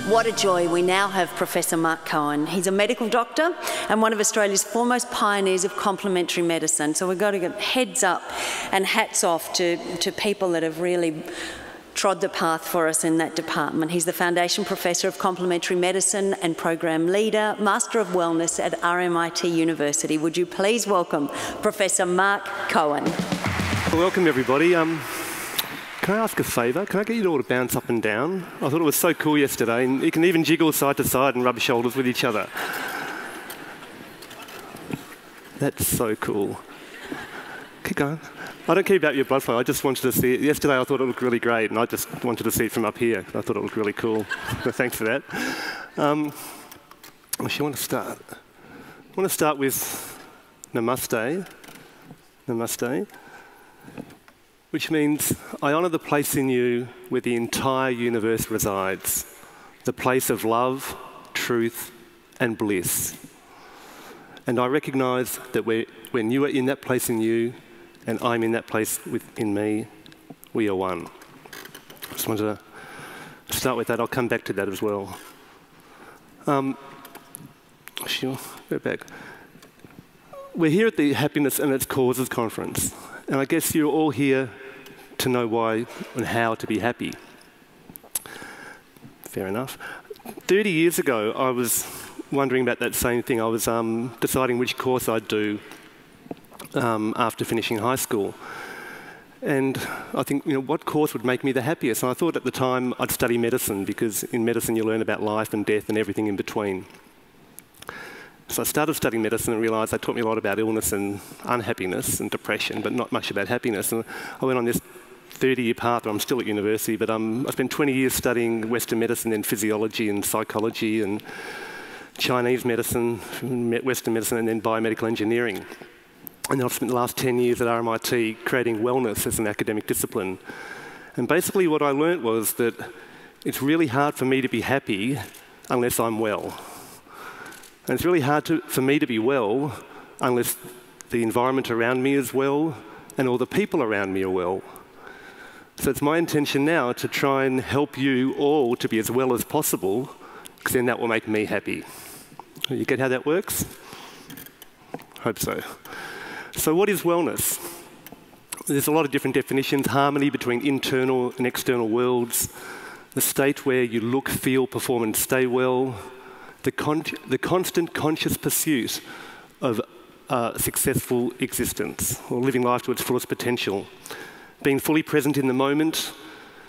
What a joy. We now have Professor Marc Cohen. He's a medical doctor and one of Australia's foremost pioneers of complementary medicine. So we've got to give heads up and hats off to people that have really trod the path for us in that department. He's the Foundation Professor of Complementary Medicine and Program Leader, Master of Wellness at RMIT University. Would you please welcome Professor Marc Cohen. Welcome, everybody. Can I ask a favour? Can I get you all to bounce up and down? I thought it was so cool yesterday, and you can even jiggle side to side and rub shoulders with each other. That's so cool. Keep going. I don't care about your blood flow, I just wanted to see it. Yesterday I thought it looked really great, and I just wanted to see it from up here. I thought it looked really cool. So thanks for that. Actually, I want to start. I want to start with Namaste. Namaste. Which means I honour the place in you where the entire universe resides, the place of love, truth, and bliss. And I recognise that when you are in that place in you, and I'm in that place within me, we are one. I just wanted to start with that. I'll come back to that as well. Sure, go back. We're here at the Happiness and its Causes conference. And I guess you're all here to know why and how to be happy. Fair enough. 30 years ago, I was wondering about that same thing. I was deciding which course I'd do after finishing high school. And I think, what course would make me the happiest? And I thought at the time I'd study medicine, because in medicine you learn about life and death and everything in between. So I started studying medicine and realised it taught me a lot about illness and unhappiness and depression, but not much about happiness. And I went on this 30-year path. I'm still at university, but I spent 20 years studying Western medicine and physiology and psychology and Chinese medicine, Western medicine, and then biomedical engineering. And then I've spent the last 10 years at RMIT creating wellness as an academic discipline. And basically what I learnt was that it's really hard for me to be happy unless I'm well. And it's really hard for me to be well unless the environment around me is well and all the people around me are well. So it's my intention now to try and help you all to be as well as possible, because then that will make me happy. You get how that works? Hope so. So what is wellness? There's a lot of different definitions. Harmony between internal and external worlds, the state where you look, feel, perform and stay well, the constant conscious pursuit of successful existence, or living life to its fullest potential, being fully present in the moment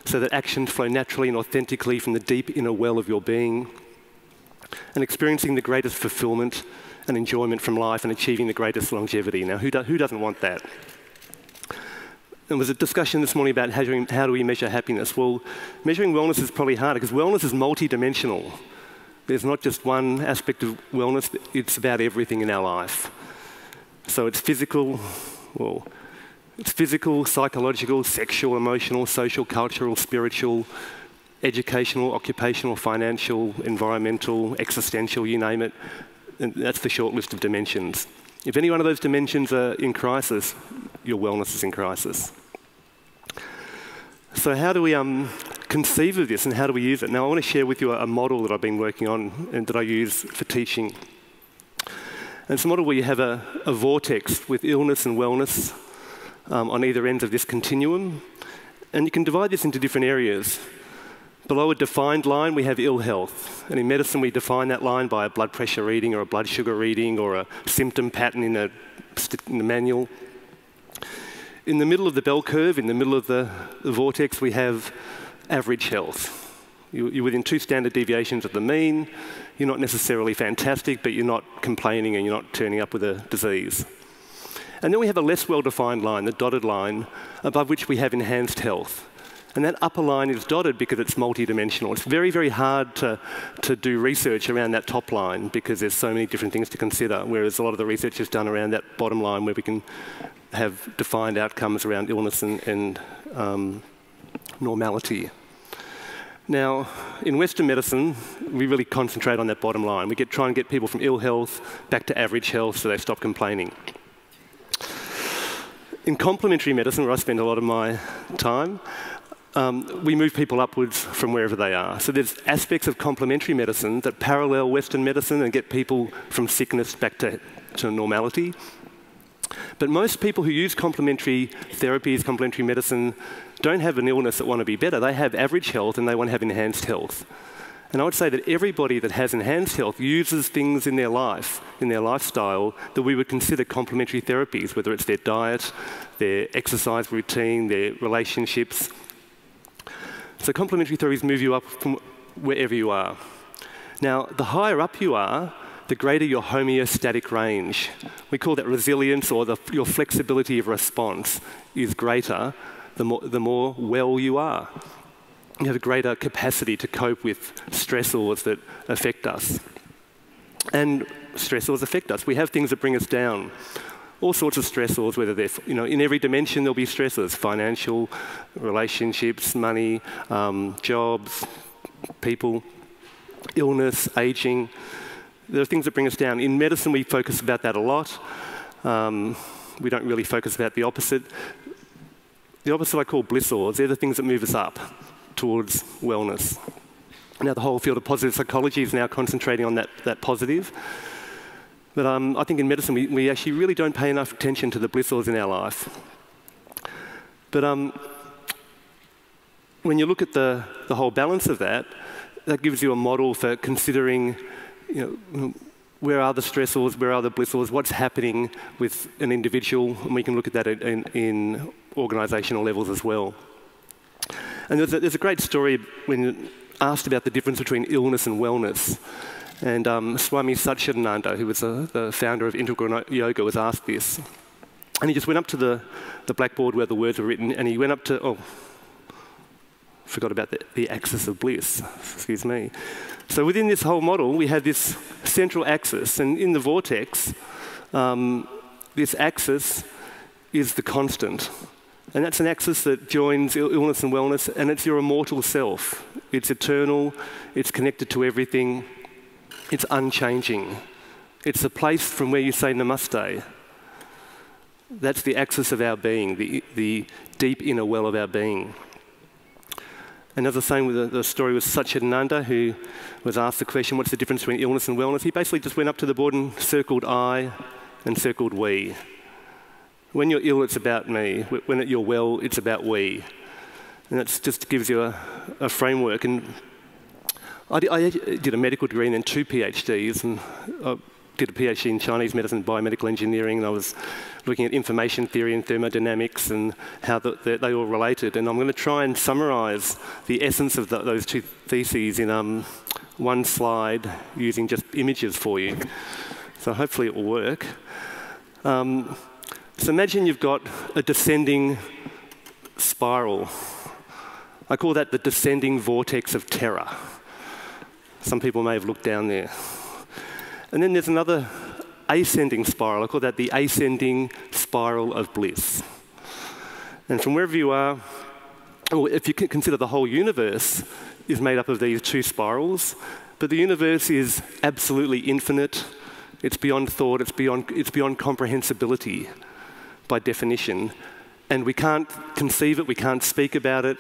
so that actions flow naturally and authentically from the deep inner well of your being, and experiencing the greatest fulfillment and enjoyment from life and achieving the greatest longevity. Now, who doesn't want that? There was a discussion this morning about how do we measure happiness. Well, measuring wellness is probably harder, because wellness is multidimensional. There's not just one aspect of wellness, it's about everything in our life. So it's physical, psychological, sexual, emotional, social, cultural, spiritual, educational, occupational, financial, environmental, existential, you name it. And that's the short list of dimensions. If any one of those dimensions are in crisis, your wellness is in crisis. So how do we conceive of this and how do we use it? Now I want to share with you a model that I've been working on and that I use for teaching. And it's a model where you have a vortex with illness and wellness on either ends of this continuum. And you can divide this into different areas. Below a defined line, we have ill health. And in medicine, we define that line by a blood pressure reading or a blood sugar reading or a symptom pattern in the manual. In the middle of the bell curve, in the middle of the vortex, we have average health. You're within 2 standard deviations of the mean. You're not necessarily fantastic, but you're not complaining and you're not turning up with a disease. And then we have a less well-defined line, the dotted line, above which we have enhanced health. And that upper line is dotted because it's multidimensional. It's very, very hard to do research around that top line because there's so many different things to consider, whereas a lot of the research is done around that bottom line where we can have defined outcomes around illness and normality. Now, in Western medicine, we really concentrate on that bottom line. We try and get people from ill health back to average health so they stop complaining. In complementary medicine, where I spend a lot of my time, we move people upwards from wherever they are. So there's aspects of complementary medicine that parallel Western medicine and get people from sickness back to normality. But most people who use complementary therapies, complementary medicine, don't have an illness that want to be better. They have average health and they want to have enhanced health. And I would say that everybody that has enhanced health uses things in their life, in their lifestyle, that we would consider complementary therapies, whether it's their diet, their exercise routine, their relationships. So complementary therapies move you up from wherever you are. Now, the higher up you are, the greater your homeostatic range. We call that resilience, or your flexibility of response is greater the more well you are. You have a greater capacity to cope with stressors that affect us. And stressors affect us. We have things that bring us down. All sorts of stressors, whether they're, in every dimension there'll be stressors: financial, relationships, money, jobs, people, illness, aging. There are things that bring us down. In medicine, we focus about that a lot. We don't really focus about the opposite. The opposite I call blissors. They're the things that move us up towards wellness. Now, the whole field of positive psychology is now concentrating on that positive. But I think in medicine, we actually really don't pay enough attention to the blissors in our life. But when you look at the whole balance of that, that gives you a model for considering, where are the stressors, where are the blissors, what's happening with an individual, and we can look at that in organisational levels as well. And there's a great story when asked about the difference between illness and wellness. And Swami Satchidananda, who was the founder of Integral Yoga, was asked this. And he just went up to the blackboard where the words were written, and he went up to, forgot about the axis of bliss, excuse me. So within this whole model, we had this central axis, and in the vortex, this axis is the constant. And that's an axis that joins illness and wellness, and it's your immortal self. It's eternal, it's connected to everything, it's unchanging. It's the place from where you say namaste. That's the axis of our being, the deep inner well of our being. And as I was saying with the story with Satchidananda, who was asked the question, what's the difference between illness and wellness? He basically just went up to the board and circled I and circled we. When you're ill, it's about me. When you're well, it's about we. And that just gives you a framework. And I did a medical degree and then 2 PhDs. And I did a PhD in Chinese medicine and biomedical engineering. And I was looking at information theory and thermodynamics and how they all related. And I'm going to try and summarise the essence of those 2 theses in one slide using just images for you. So hopefully it will work. So imagine you've got a descending spiral. I call that the descending vortex of terror. Some people may have looked down there. And then there's another ascending spiral. I call that the ascending spiral of bliss. And from wherever you are, or if you consider the whole universe is made up of these 2 spirals, but the universe is absolutely infinite. It's beyond thought. It's beyond comprehensibility by definition. And we can't conceive it, we can't speak about it,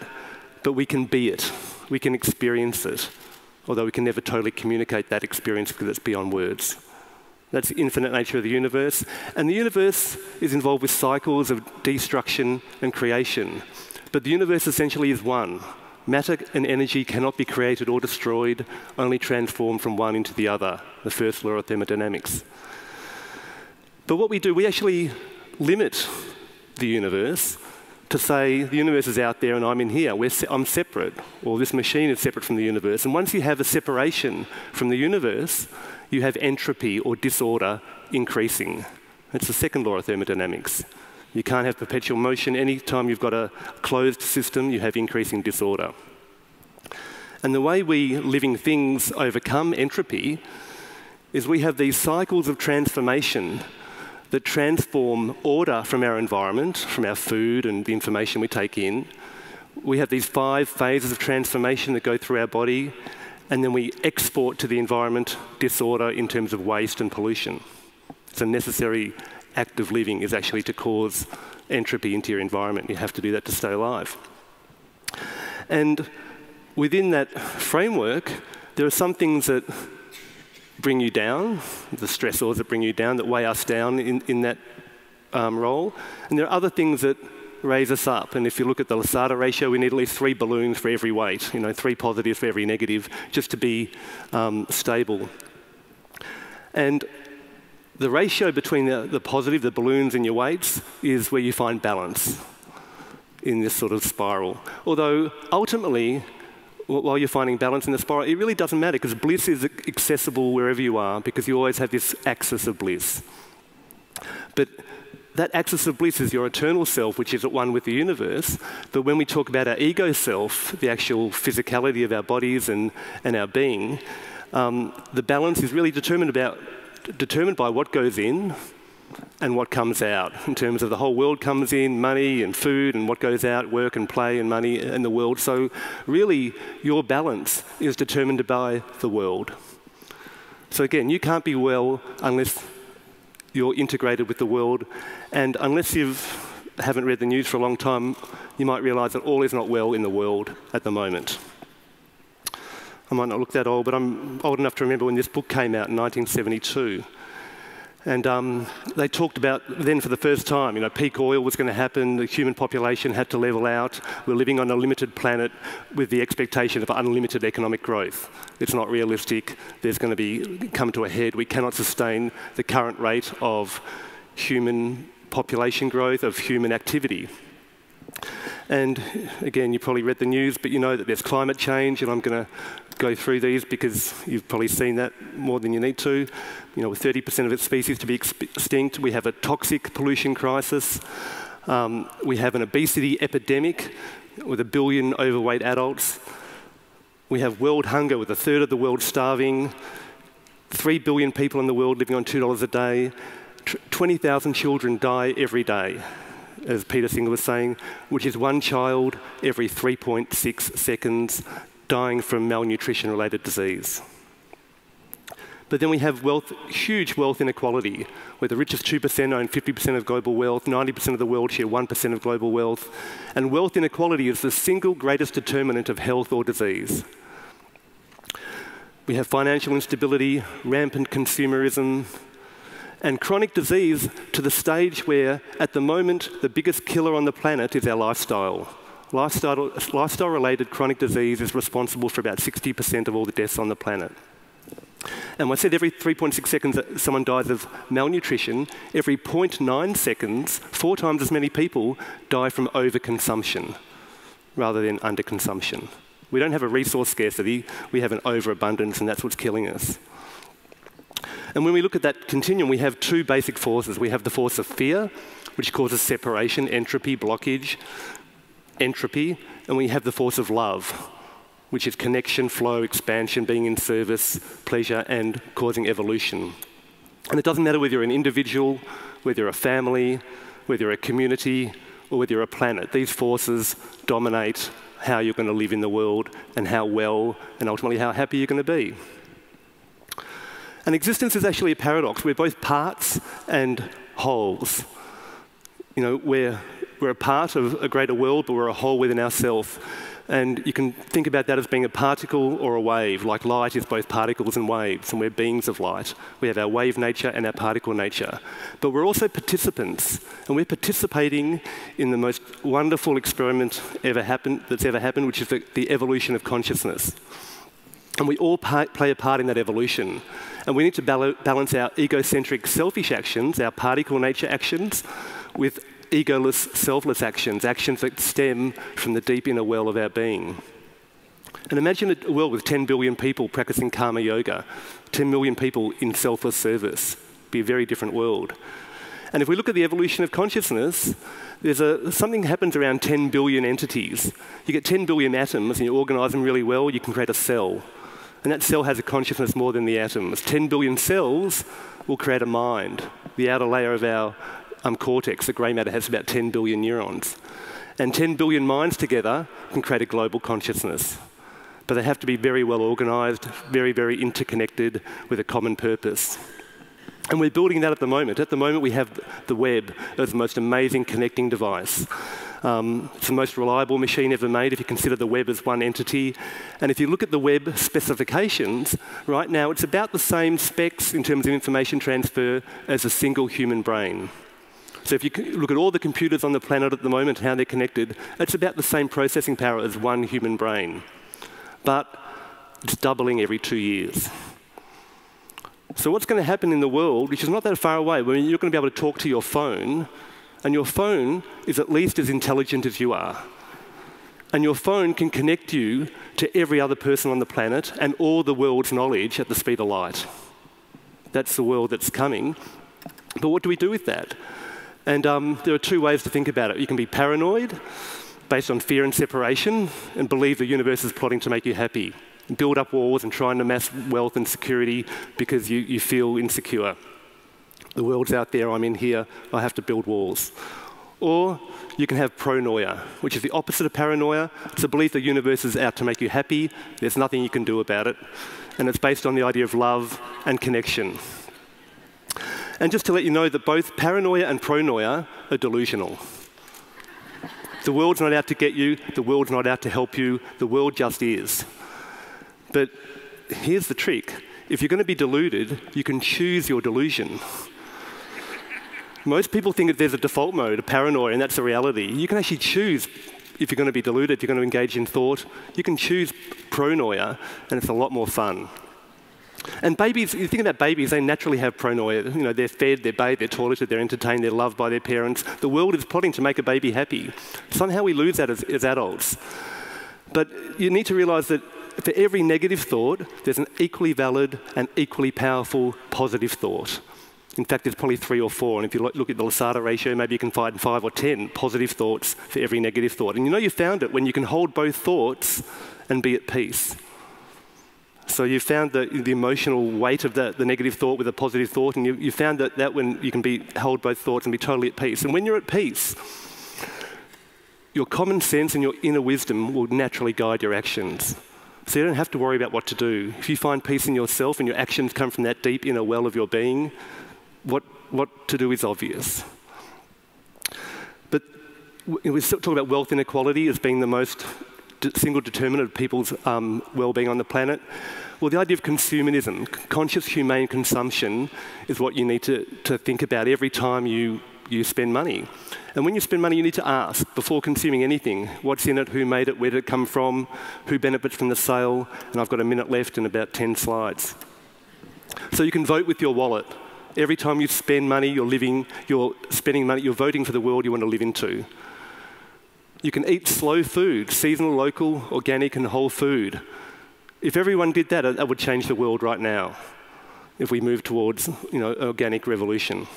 but we can be it. We can experience it. Although we can never totally communicate that experience because it's beyond words. That's the infinite nature of the universe. And the universe is involved with cycles of destruction and creation. But the universe essentially is one. Matter and energy cannot be created or destroyed, only transformed from one into the other, the first law of thermodynamics. But what we do, we actually limit the universe to say the universe is out there and I'm in here. I'm separate, or this machine is separate from the universe. And once you have a separation from the universe, you have entropy or disorder increasing. It's the second law of thermodynamics. You can't have perpetual motion. Any time you've got a closed system, you have increasing disorder. And the way we living things overcome entropy is we have these cycles of transformation that transform order from our environment, from our food and the information we take in. We have these 5 phases of transformation that go through our body, and then we export to the environment disorder in terms of waste and pollution. It's a necessary act of living is actually to cause entropy into your environment. You have to do that to stay alive. And within that framework, there are some things that bring you down, the stressors that bring you down, that weigh us down in that role. And there are other things that raise us up. And if you look at the Lasada ratio, we need at least 3 balloons for every weight, 3 positives for every negative, just to be stable. And the ratio between the positive, the balloons and your weights, is where you find balance in this sort of spiral. Although ultimately, while you're finding balance in the spiral, it really doesn't matter, because bliss is accessible wherever you are, because you always have this axis of bliss. But that axis of bliss is your eternal self, which is at one with the universe. But when we talk about our ego self, the actual physicality of our bodies and our being, the balance is really determined by what goes in and what comes out, in terms of the whole world comes in, money and food, and what goes out, work and play and money and the world. So really, your balance is determined by the world. So again, you can't be well unless you're integrated with the world, and unless you haven't read the news for a long time, you might realise that all is not well in the world at the moment. I might not look that old, but I'm old enough to remember when this book came out in 1972. And they talked about then for the first time, peak oil was going to happen, the human population had to level out, we're living on a limited planet with the expectation of unlimited economic growth. It's not realistic, there's going to come to a head, we cannot sustain the current rate of human population growth, of human activity. And again, you probably read the news, but you know that there's climate change, and I'm going to go through these because you've probably seen that more than you need to. With 30% of its species to be extinct, we have a toxic pollution crisis. We have an obesity epidemic with 1 billion overweight adults. We have world hunger with 1/3 of the world starving, 3 billion people in the world living on $2 a day. 20,000 children die every day, as Peter Singer was saying, which is 1 child every 3.6 seconds dying from malnutrition-related disease. But then we have huge wealth inequality, where the richest 2% own 50% of global wealth, 90% of the world share 1% of global wealth, and wealth inequality is the single greatest determinant of health or disease. We have financial instability, rampant consumerism, and chronic disease to the stage where, at the moment, the biggest killer on the planet is our lifestyle. Lifestyle-related chronic disease is responsible for about 60% of all the deaths on the planet. And I said every 3.6 seconds that someone dies of malnutrition, every 0.9 seconds, 4 times as many people die from overconsumption rather than underconsumption. We don't have a resource scarcity, we have an overabundance, and that's what's killing us. And when we look at that continuum, we have 2 basic forces. We have the force of fear, which causes separation, entropy, blockage, entropy, and we have the force of love, which is connection, flow, expansion, being in service, pleasure, and causing evolution. And it doesn't matter whether you're an individual, whether you're a family, whether you're a community, or whether you're a planet. These forces dominate how you're going to live in the world and how well and ultimately how happy you're going to be. And existence is actually a paradox. We're both parts and wholes. We're a part of a greater world, but we're a whole within ourselves. And you can think about that as being a particle or a wave, like light is both particles and waves, and we're beings of light. We have our wave nature and our particle nature. But we're also participants, and we're participating in the most wonderful experiment that's ever happened, which is the evolution of consciousness. And we all play a part in that evolution. And we need to balance our egocentric, selfish actions, our particle nature actions, with egoless, selfless actions, actions that stem from the deep inner well of our being. And imagine a world with 10 billion people practicing karma yoga, 10 million people in selfless service. It'd be a very different world. And if we look at the evolution of consciousness, something happens around 10 billion entities. You get 10 billion atoms and you organise them really well, you can create a cell. And that cell has a consciousness more than the atoms. 10 billion cells will create a mind. The outer layer of our cortex, the grey matter, has about 10 billion neurons. And 10 billion minds together can create a global consciousness. But they have to be very well organised, very, very interconnected with a common purpose. And we're building that at the moment. At the moment, we have the web as the most amazing connecting device. It's the most reliable machine ever made if you consider the web as one entity. And if you look at the web specifications, right now it's about the same specs in terms of information transfer as a single human brain. So if you look at all the computers on the planet at the moment, how they're connected, it's about the same processing power as one human brain. But it's doubling every 2 years. So what's going to happen in the world, which is not that far away, where you're going to be able to talk to your phone, and your phone is at least as intelligent as you are. And your phone can connect you to every other person on the planet and all the world's knowledge at the speed of light. That's the world that's coming. But what do we do with that? And there are two ways to think about it. You can be paranoid, based on fear and separation, and believe the universe is plotting to make you happy. Build up walls and try and amass wealth and security because you feel insecure. The world's out there, I'm in here, I have to build walls. Or you can have pronoia, which is the opposite of paranoia. It's a belief the universe is out to make you happy, there's nothing you can do about it, and it's based on the idea of love and connection. And just to let you know that both paranoia and pronoia are delusional. The world's not out to get you, the world's not out to help you, the world just is. But here's the trick. If you're going to be deluded, you can choose your delusion. Most people think that there's a default mode, a paranoia, and that's a reality. You can actually choose if you're going to be deluded, if you're going to engage in thought. You can choose pronoia, and it's a lot more fun. And babies, you think about babies, they naturally have pronoia. You know, they're fed, they're bathed, they're toileted, they're entertained, they're loved by their parents. The world is plotting to make a baby happy. Somehow we lose that as adults. But you need to realise that for every negative thought, there's an equally valid and equally powerful positive thought. In fact, there's probably 3 or 4, and if you look at the Lasada ratio, maybe you can find 5 or 10 positive thoughts for every negative thought. And you know you found it when you can hold both thoughts and be at peace. So you found the emotional weight of the negative thought with a positive thought, and you found that when you can hold both thoughts and be totally at peace. And when you're at peace, your common sense and your inner wisdom will naturally guide your actions. So you don't have to worry about what to do. If you find peace in yourself and your actions come from that deep inner well of your being, what to do is obvious. But we talk about wealth inequality as being the most single determinant of people's well-being on the planet. Well, the idea of consumerism, conscious humane consumption, is what you need to think about every time you spend money. And when you spend money, you need to ask, before consuming anything, what's in it, who made it, where did it come from, who benefits from the sale, and I've got a minute left and about 10 slides. So you can vote with your wallet. Every time you spend money, you're spending money, you're voting for the world you want to live into. You can eat slow food, seasonal, local, organic, and whole food. If everyone did that, that would change the world right now, if we move towards organic revolution.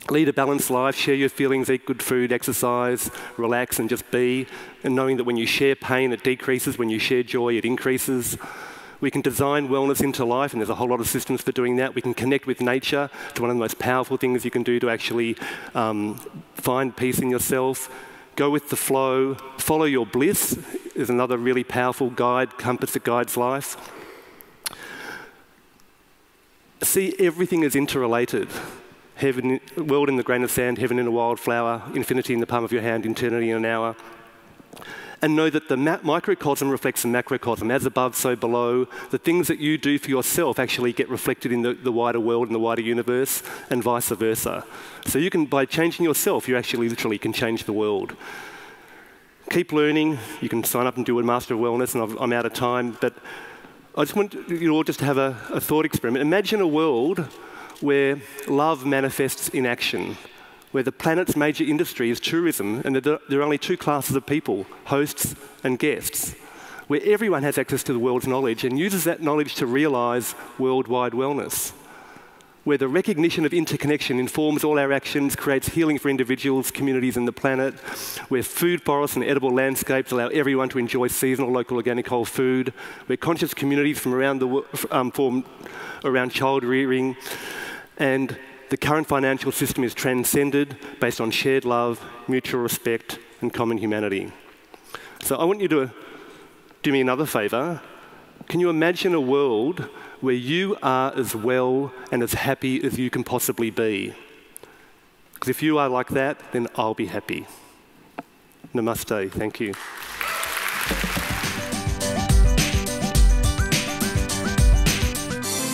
Lead a balanced life, share your feelings, eat good food, exercise, relax, and just be. And knowing that when you share pain, it decreases. When you share joy, it increases. We can design wellness into life, and there's a whole lot of systems for doing that. We can connect with nature. It's one of the most powerful things you can do to actually find peace in yourself. Go with the flow. Follow your bliss is another really powerful guide, compass that guides life. See everything is interrelated. Heaven, world in the grain of sand, heaven in a wildflower, infinity in the palm of your hand, eternity in an hour. And know that the microcosm reflects the macrocosm. As above, so below. The things that you do for yourself actually get reflected in the wider world and the wider universe, and vice versa. So you can, by changing yourself, you actually literally can change the world. Keep learning. You can sign up and do a Master of Wellness, and I'm out of time. But I just want you all just to have a thought experiment. Imagine a world where love manifests in action, where the planet's major industry is tourism, and there are only 2 classes of people, hosts and guests, where everyone has access to the world's knowledge and uses that knowledge to realise worldwide wellness, where the recognition of interconnection informs all our actions, creates healing for individuals, communities and the planet, where food forests and edible landscapes allow everyone to enjoy seasonal, local, organic, whole food, where conscious communities from around the world form around child rearing, and the current financial system is transcended based on shared love, mutual respect, and common humanity. So I want you to do me another favour. Can you imagine a world where you are as well and as happy as you can possibly be? Because if you are like that, then I'll be happy. Namaste. Thank you.